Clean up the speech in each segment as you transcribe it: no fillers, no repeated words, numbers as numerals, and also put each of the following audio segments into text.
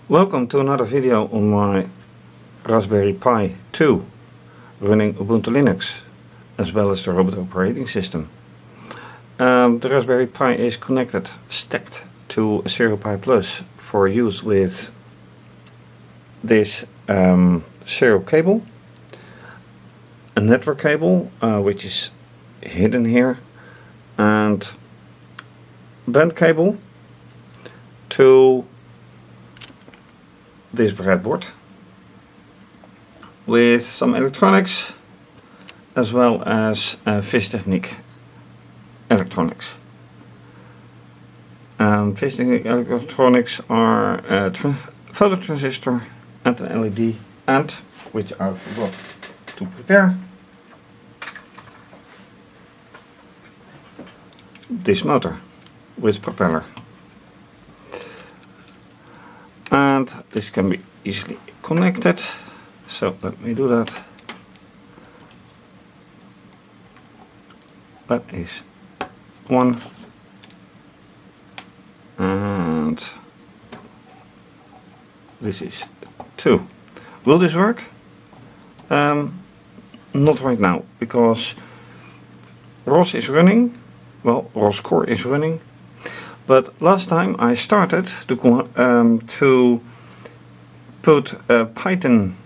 Welcome to another video on my Raspberry Pi 2 running Ubuntu Linux as well as the robot operating system. The Raspberry Pi is connected, stacked to a RaspberryPi Plus for use with this serial cable, a network cable which is hidden here, and band cable to this breadboard with some electronics as well as fischertechnik electronics. Fischertechnik electronics are a photo transistor and an LED, and which I forgot to prepare, this motor with propeller. And this can be easily connected, so let me do that. That is one, and this is two. Will this work? Not right now, because ROS is running, well, ROS core is running. But last time I started to put Python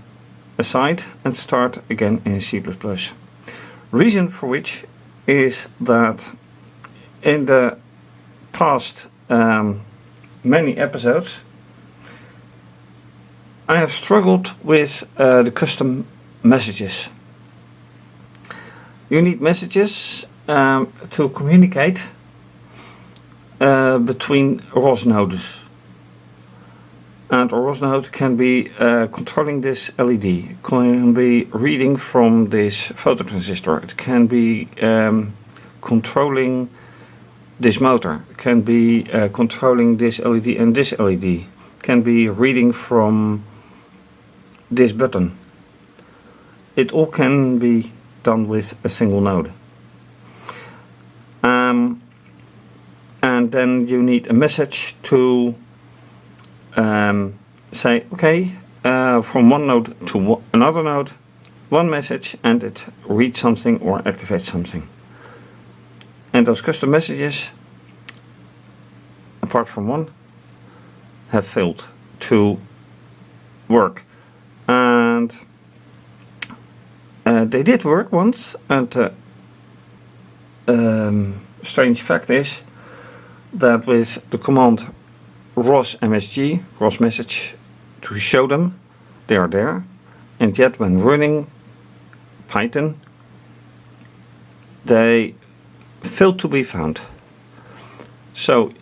aside and start again in C++. Reason for which is that in the past many episodes I have struggled with the custom messages. You need messages to communicate between ROS nodes, and a ROS node can be controlling this LED, can be reading from this phototransistor, it can be controlling this motor, it can be controlling this LED and this LED, can be reading from this button. It all can be done with a single node. And then you need a message to say, okay, from one node to another node, one message, and it reads something or activates something. And those custom messages, apart from one, have failed to work. And they did work once, and strange fact is that with the command ROS MSG, ROS message, to show them, they are there, and yet when running Python they failed to be found. So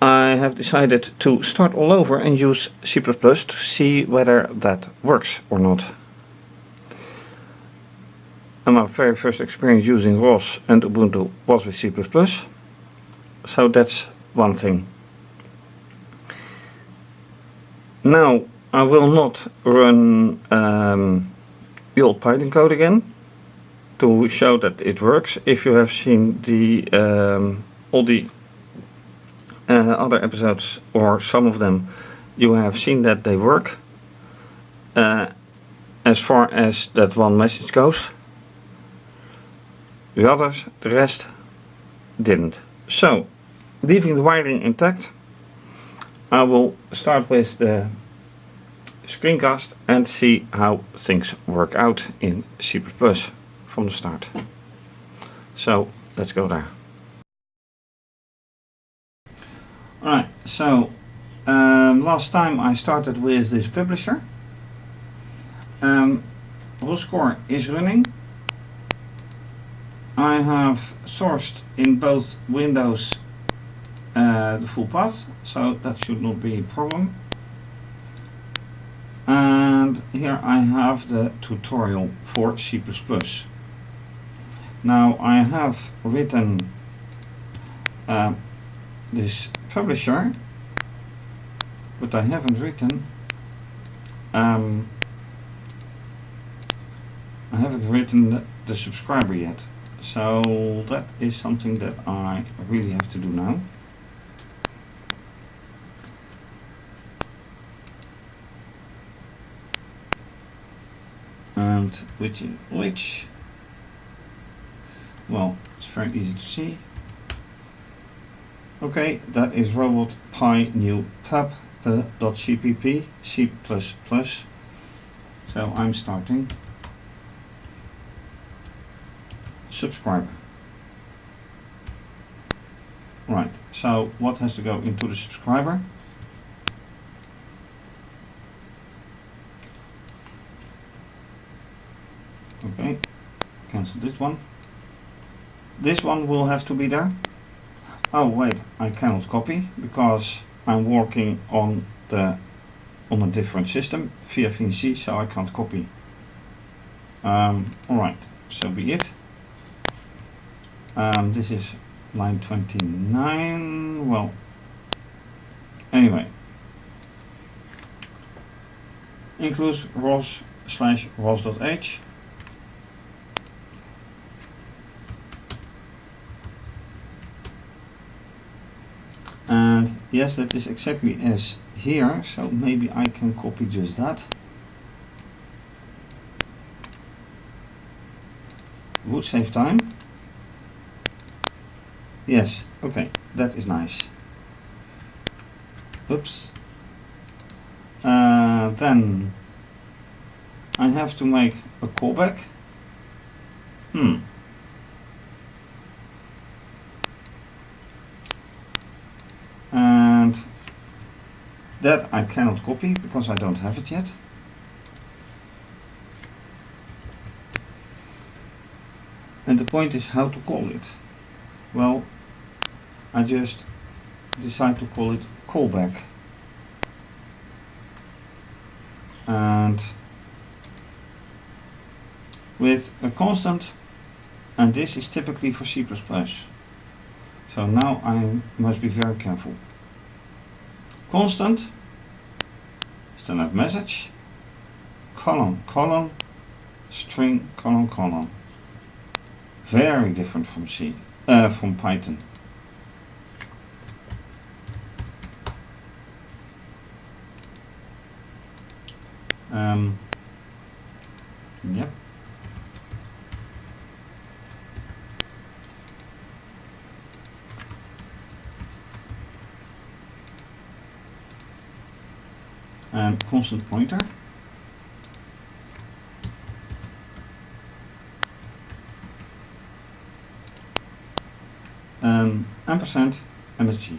I have decided to start all over and use C++ to see whether that works or not. And my very first experience using ROS and Ubuntu was with C++. So that's one thing. Now I will not run the old Python code again to show that it works. If you have seen the all the other episodes, or some of them, you have seen that they work as far as that one message goes. The others, the rest, didn't. So, leaving the wiring intact, I will start with the screencast and see how things work out in C++ from the start. So, let's go there. Alright, so last time I started with this publisher. ROS core is running. I have sourced in both windows the full path, so that should not be a problem. And here I have the tutorial for C++. Now I have written this publisher, but I haven't written the subscriber yet. So that is something that I really have to do now. and which is which. Well, it's very easy to see. Okay, that is robot pi new pub.cpp C++. So I'm starting subscriber. Right, so what has to go into the subscriber? Okay, cancel this one. This one will have to be there. Oh wait, I cannot copy because I'm working on a different system via VNC, so I can't copy. Alright, so be it. This is line 29. Well, anyway, includes ROS/ROS.h. And yes, that is exactly as here, so maybe I can copy just that. Would save time. Yes, okay, that is nice. Oops. Then I have to make a callback. And that I cannot copy because I don't have it yet. And the point is how to call it. Well, I just decide to call it callback. And with a constant, and this is typically for C++. So now I must be very careful. Constant, standard message, colon, colon, string, colon, colon. Very different from from Python. Yep. And constant pointer. Ampersand MSG.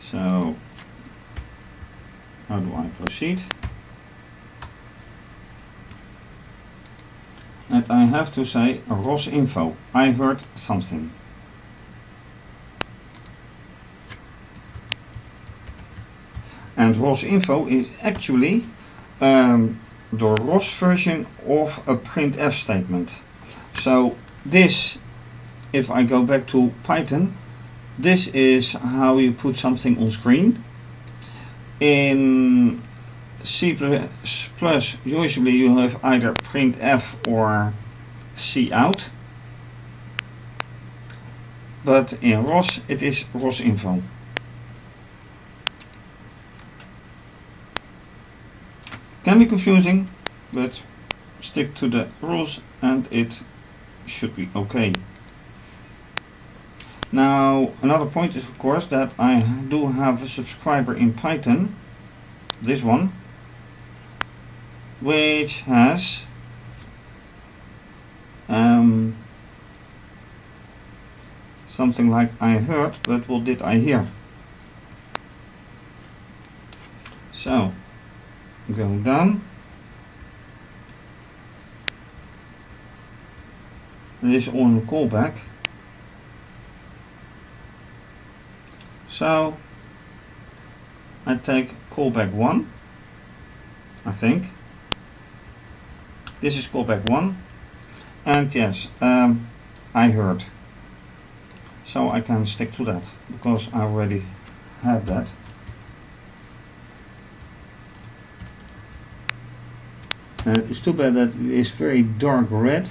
So how do I proceed? And I have to say ROS info. I heard something. And ROS info is actually the ROS version of a printf statement. So this, if I go back to Python, this is how you put something on screen. In C++, usually you have either printf or cout. But in ROS, it is ROS info. Can be confusing, but stick to the rules and it should be okay. Now, another point is of course that I do have a subscriber in Python, this one, which has something like I heard, but what did I hear? So going down, this is on callback. So I take callback 1, I think. This is callback 1, and yes, I heard. So I can stick to that because I already had that. It's too bad that it is very dark red,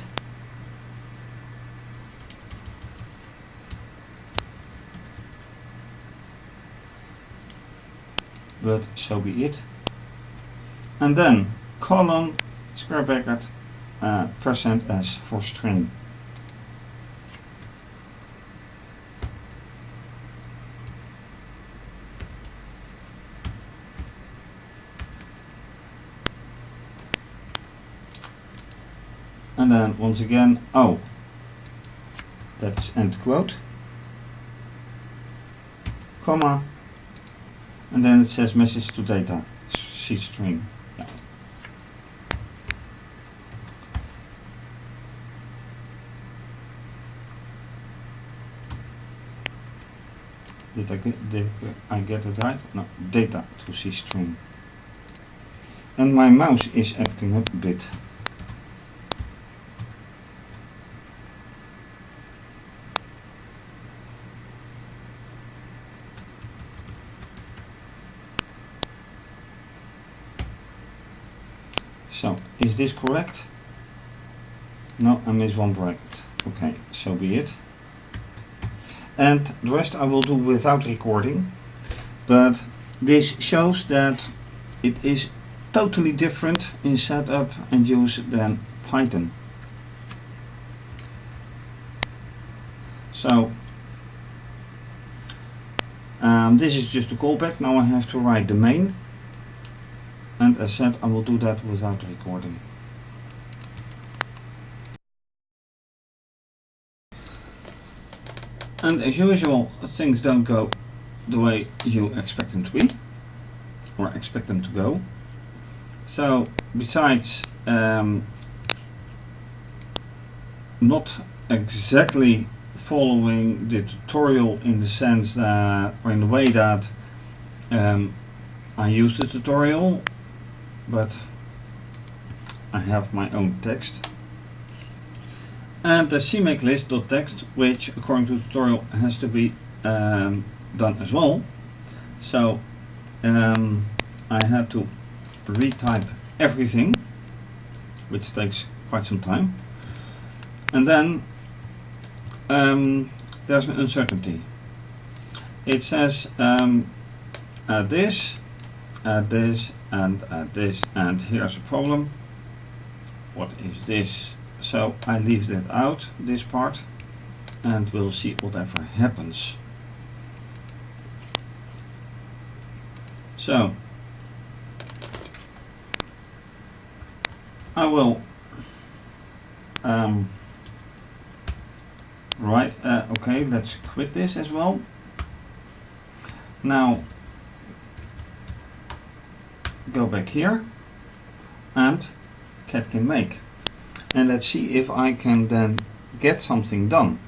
but so be it. And then colon, square bracket, %s for string. And then once again, oh, that's end quote, comma, and then it says message to data, C string. Yeah. Did I get it right? No, data to C string. And my mouse is acting up a bit. So, is this correct? No, I missed one bracket. Okay, so be it. And the rest I will do without recording. But this shows that it is totally different in setup and use than Python. So, this is just a callback. Now I have to write the main. And as said, I will do that without recording. And as usual, things don't go the way you expect them to be, or expect them to go. So, besides not exactly following the tutorial in the sense that, or in the way that I use the tutorial, but I have my own text. And the CMake list.txt, which according to the tutorial has to be done as well. So I had to retype everything, which takes quite some time. And then there's an uncertainty. It says add this, and add this, and here's a problem. What is this? So I leave that out, this part, and we'll see whatever happens. So I will okay, let's quit this as well. Now go back here and cat can make, and let's see if I can then get something done.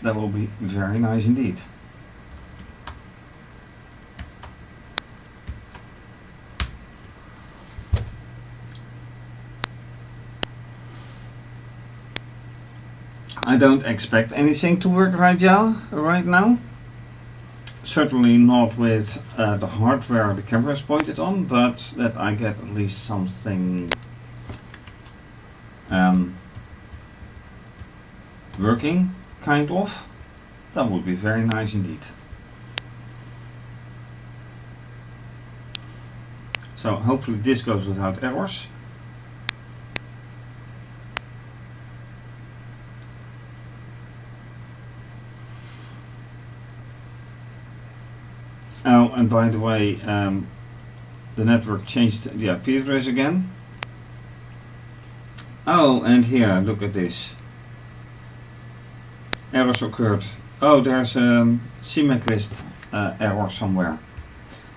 That will be very nice indeed. I don't expect anything to work right now. Certainly not with the hardware the camera is pointed on, but that I get at least something working, kind of. That would be very nice indeed. So hopefully this goes without errors. Oh, and by the way, the network changed the IP address again. Oh, and here, look at this. Errors occurred. Oh, there's a CMake list error somewhere.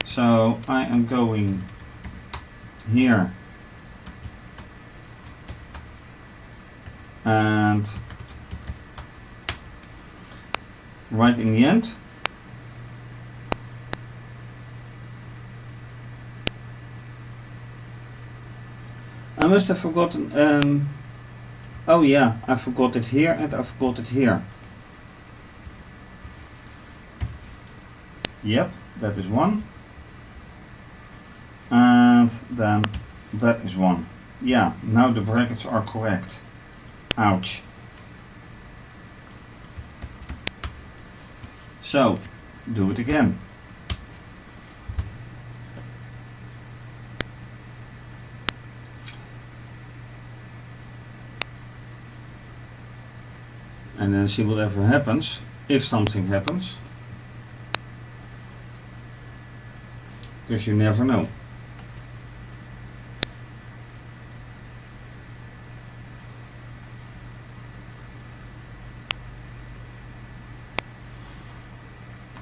So I am going here and right in the end. I must have forgotten, oh yeah, I forgot it here and I forgot it here. Yep, that is one. And then that is one. Yeah, now the brackets are correct. Ouch. So, do it again. and then see whatever happens, if something happens, because you never know.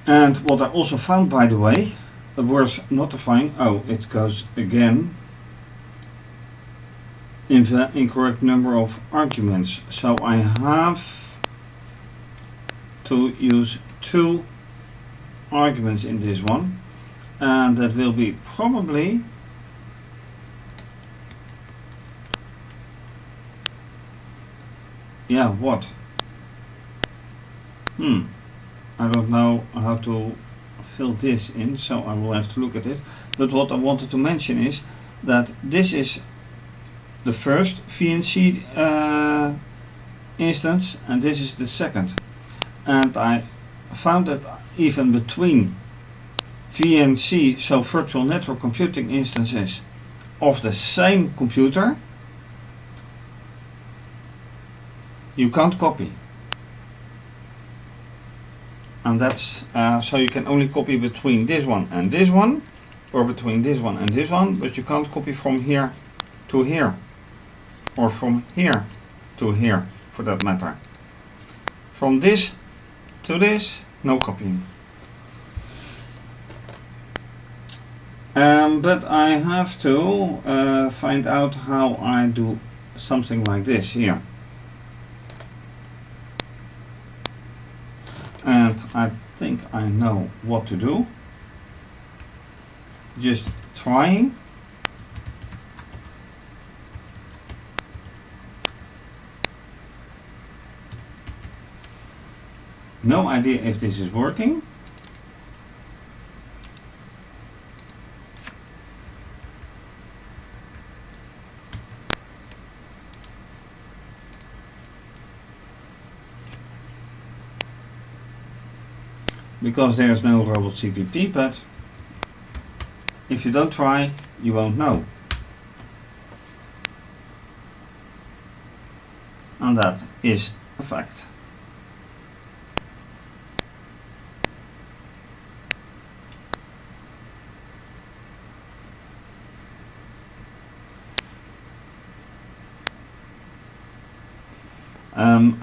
And what I also found, by the way, worth notifying, oh, it goes again, incorrect number of arguments. So I have to use 2 arguments in this one, and that will be probably what? I don't know how to fill this in, so I will have to look at it. But what I wanted to mention is that this is the first VNC instance, and this is the second. And I found that even between VNC, so virtual network computing instances of the same computer, you can't copy. And that's so you can only copy between this one and this one, or between this one and this one, but you can't copy from here to here, or from here to here, for that matter. From this to this, no copying. But I have to find out how I do something like this here. And I think I know what to do. Just trying. No idea if this is working. Because there's no robot CPP, but if you don't try, you won't know. And that is a fact.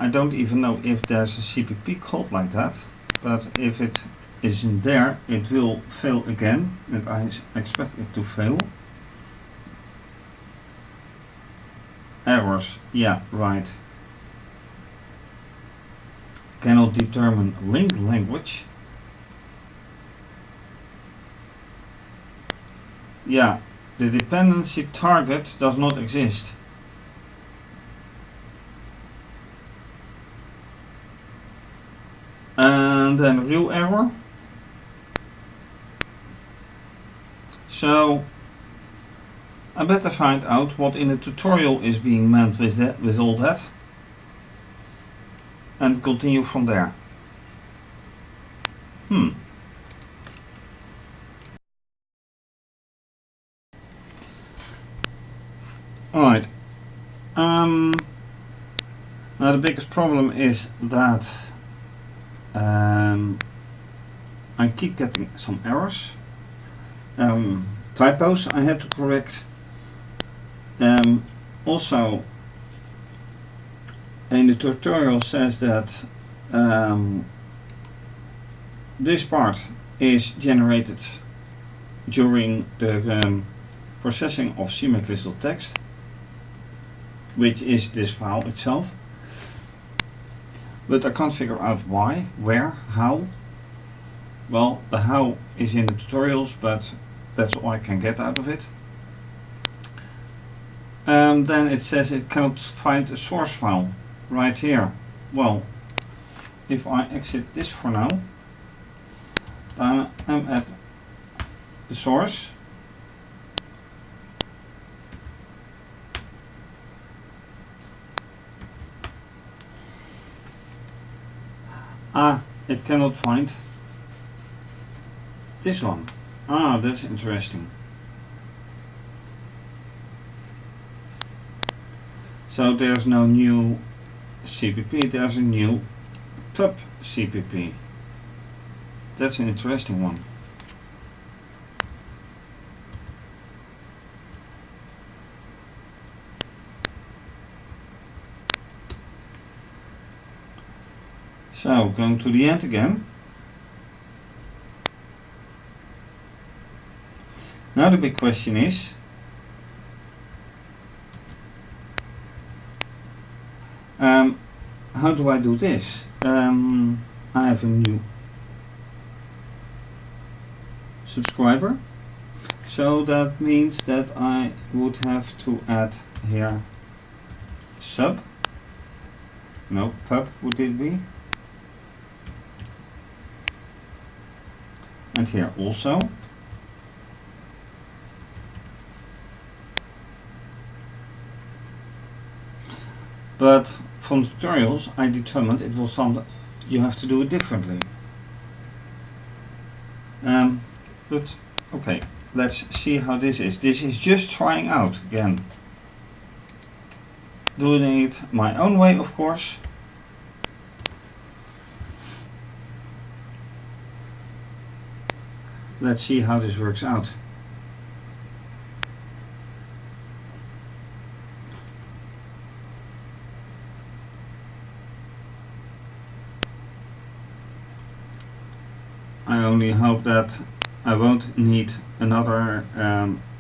I don't even know if there's a CPP called like that. But if it isn't there, it will fail again, and I expect it to fail. Errors, yeah, right. Cannot determine linked language. Yeah, the dependency target does not exist. And then real error. So I better find out what in the tutorial is being meant with that, with all that, and continue from there. Alright. Now the biggest problem is that I keep getting some errors, typos I had to correct. Also, in the tutorial says that this part is generated during the processing of CMake crystal text, which is this file itself. But I can't figure out why, where, how. Well, the how is in the tutorials, but that's all I can get out of it. Then it says it cannot find a source file right here. Well, if I exit this for now, then I'm at the source. It cannot find this one. That's interesting. So there's no new CPP, there's a new pub CPP. That's an interesting one. So, going to the end again. Now the big question is, how do I do this? I have a new subscriber, so that means that I would have to add here sub, no, pub would it be, and here also. But from the tutorials I determined it was something you have to do it differently. But okay, let's see how this is. This is just trying out again. Doing it my own way, of course. Let's see how this works out. I only hope that I won't need another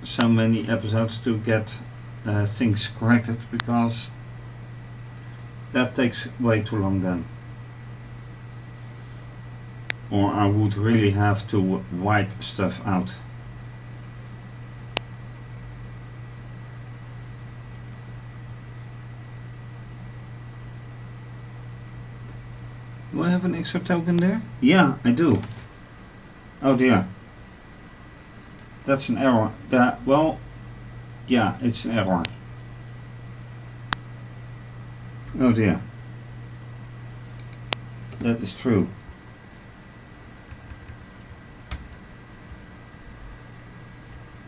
so many episodes to get things corrected, because that takes way too long then. Or I would really have to wipe stuff out. Do I have an extra token there? Yeah, I do. Oh dear. That's an error. Well, yeah, it's an error. Oh dear. That is true.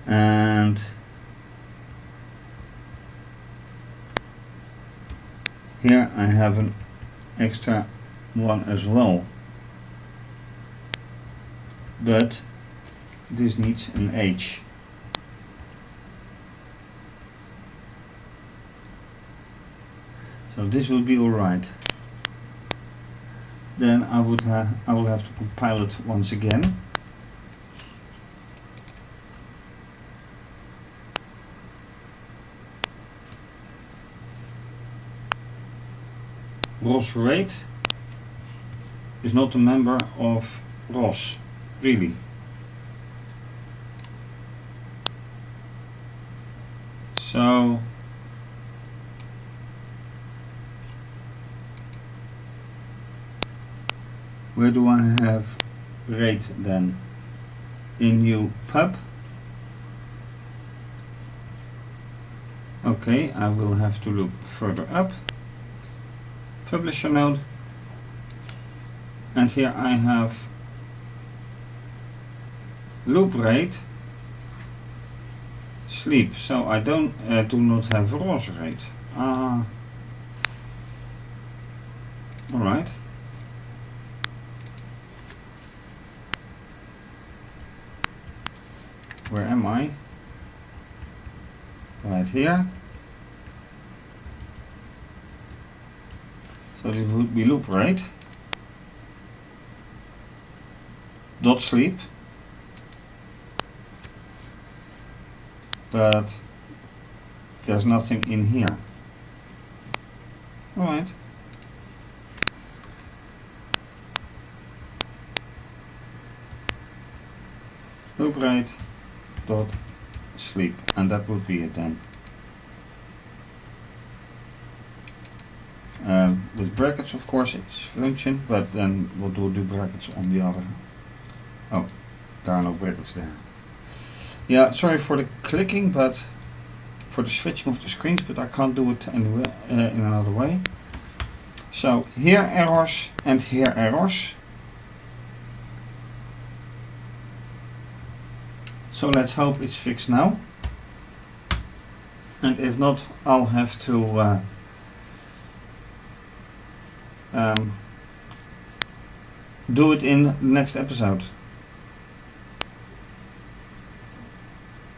And here I have an extra one as well, but this needs an H. So this will be alright. Then I will have to compile it once again. ROS rate is not a member of ROS, really. So where do I have rate then? In new pub. Okay, I will have to look further up. Publisher node, and here I have loop rate sleep, so I do not have ROS rate. Alright. Where am I? Right here. So this would be loop rate dot sleep, but there's nothing in here. Alright. Loop rate dot sleep, and that would be it then. With brackets, of course, it's function, but then we'll do the brackets on the other. Oh, there are no brackets there. Yeah, sorry for the clicking, but for the switching of the screens, but I can't do it anywhere in another way. So here errors and here errors. So let's hope it's fixed now. And if not, I'll have to do it in the next episode.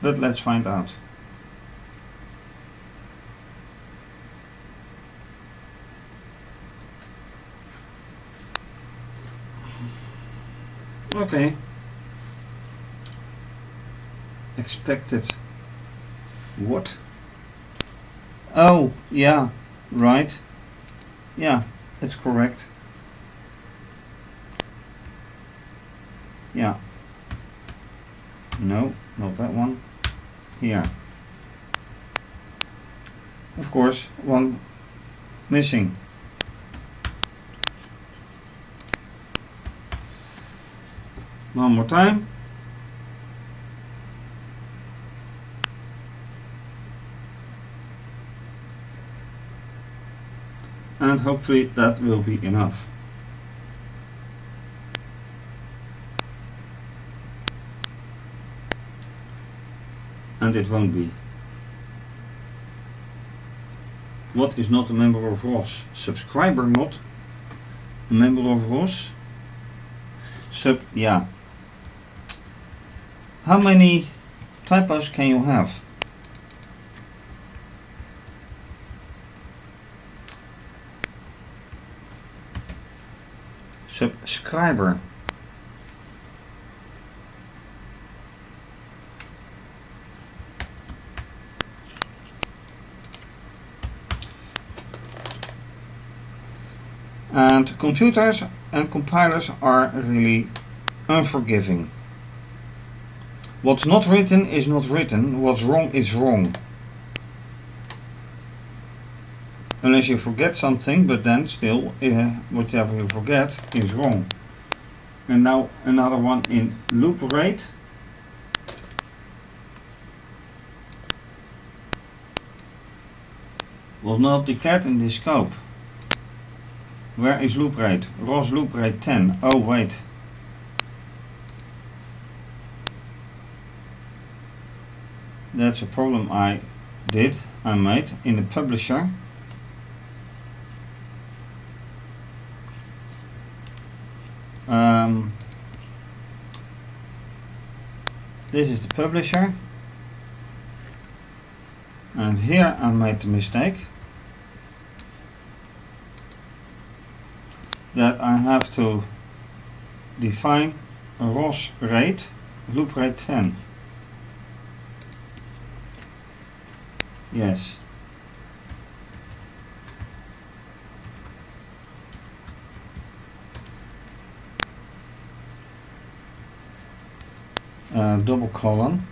But let's find out. Okay. Expected. What? Oh, yeah, right. Yeah, it's correct. Yeah. No, not that one. Here. Of course, one missing. One more time. And hopefully that will be enough. And it won't be. What is not a member of ROS? Subscriber not a member of ROS? Yeah. How many typos can you have? Subscriber. And computers and compilers are really unforgiving. What's not written is not written, what's wrong is wrong. Unless you forget something, but then still whatever you forget is wrong. And now another one in loop rate. Was not declared in this scope. Where is loop rate? ROS loop rate 10. Oh wait. That's a problem I made in the publisher. This is the publisher. And here I made the mistake that I have to define a ROS rate, loop rate 10. Yes. Double colon.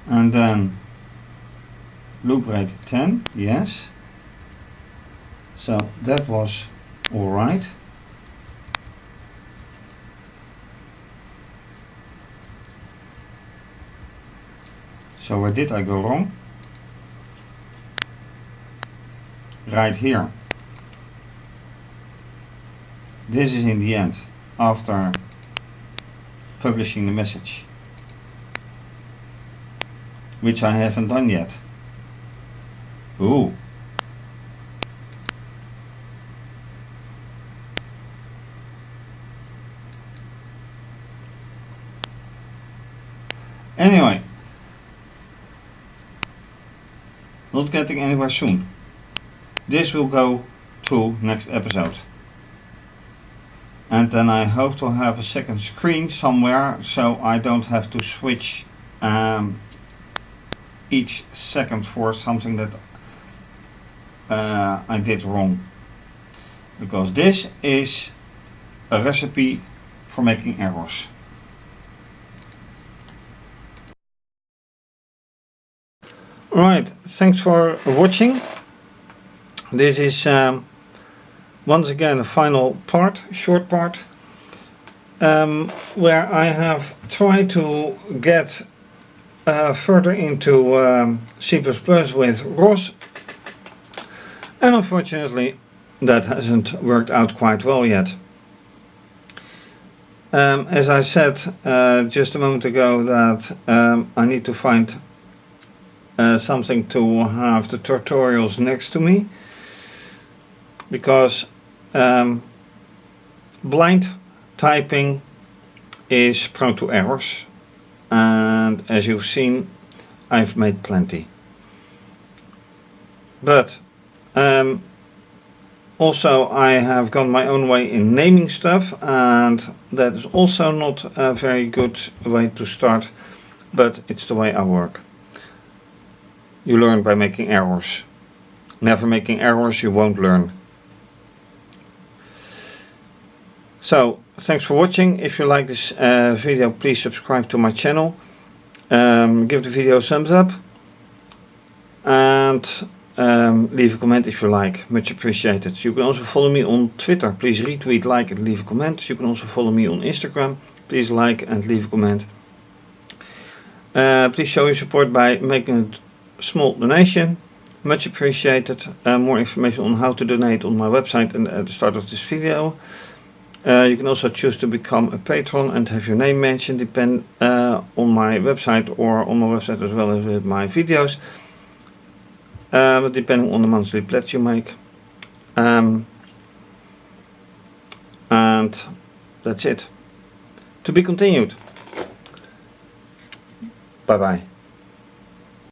And then loop rate 10, yes. So that was alright. So where did I go wrong? Right here. This is in the end, after publishing the message, which I haven't done yet. Ooh. Anyway, not getting anywhere soon. This will go to next episode. And then I hope to have a second screen somewhere, so I don't have to switch each second for something that I did wrong. Because this is a recipe for making errors. Alright, thanks for watching. This is once again a final part, short part, where I have tried to get further into C++ with ROS, and unfortunately that hasn't worked out quite well yet. As I said just a moment ago, that I need to find something to have the tutorials next to me, because blind typing is prone to errors, and as you've seen, I've made plenty. But also I have gone my own way in naming stuff, and that is also not a very good way to start, but it's the way I work. You learn by making errors. Never making errors, you won't learn. So, thanks for watching. If you like this video, please subscribe to my channel. Give the video a thumbs up. And leave a comment if you like. Much appreciated. You can also follow me on Twitter. Please retweet, like and leave a comment. You can also follow me on Instagram. Please like and leave a comment. Please show your support by making a small donation. Much appreciated. More information on how to donate on my website and at the start of this video. You can also choose to become a patron and have your name mentioned on my website, or on my website as well as with my videos, depending on the monthly pledge you make. And that's it. To be continued. Bye bye.